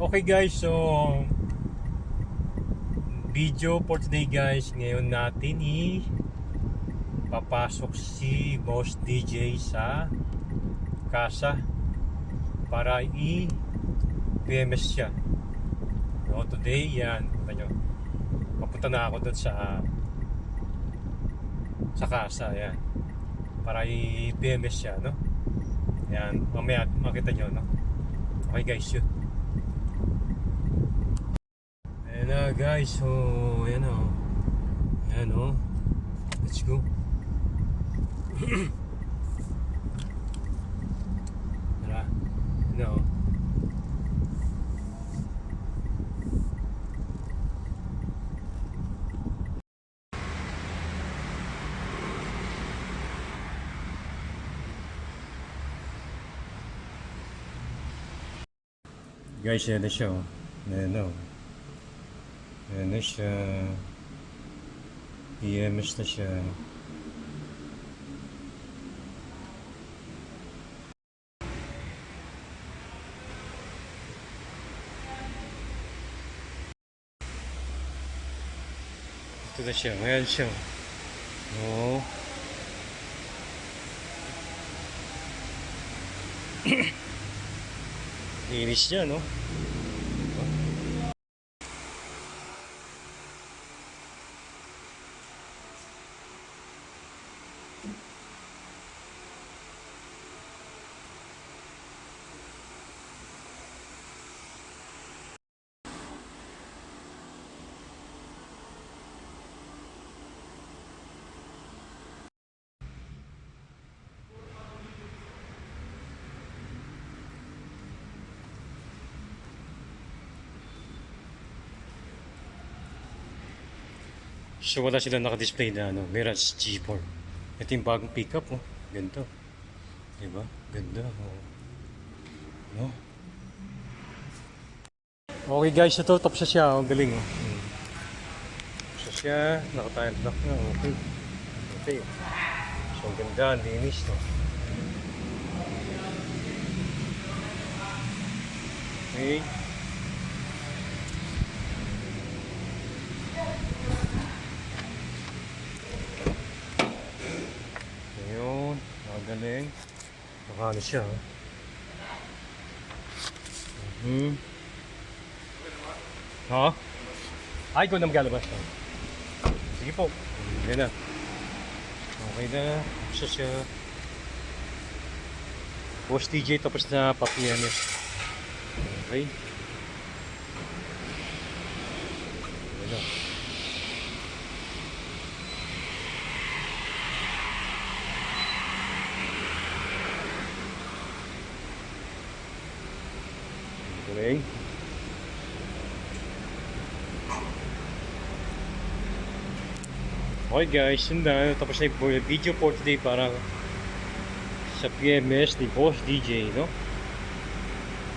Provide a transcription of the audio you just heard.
Okay guys, so video for today guys. Ngayon natin papasok si Boss DJ sa casa para i-PMS siya. So today yan, papunta na ako doon sa casa yan para i-PMS siya, no? Yan, mamaya makita nyo, no? Okay guys, yun. Ayan na guys, so ayan o. Ayan o. Let's go. Tara. Ayan o. Guys, ayan na siya o. Ayan o. Ayan na siya. PMS na siya. Ito na siya. Ayan siya. Oo. Inis niya, no? So wala sila naka-display na Mirage G4. Ito yung bagong pickup, oh. Ganda. Diba? Ganda, oh. No? Okay guys, ito top siya, oh. Galing, oh. Top siya, naka-tile block na, okay. Okay. So ganda, linis, no? Okay. Galing. Baka ano siya. Ha? Ay, ko na magalabas. Sige po. Yan na. Okay na. Tapos siya. Boss DJ tapos na papiyan niya. Okay. Yan na. Okay. Okay guys, yun na. Tapos na yung video for today para sa PMS ni Boss DJ, no?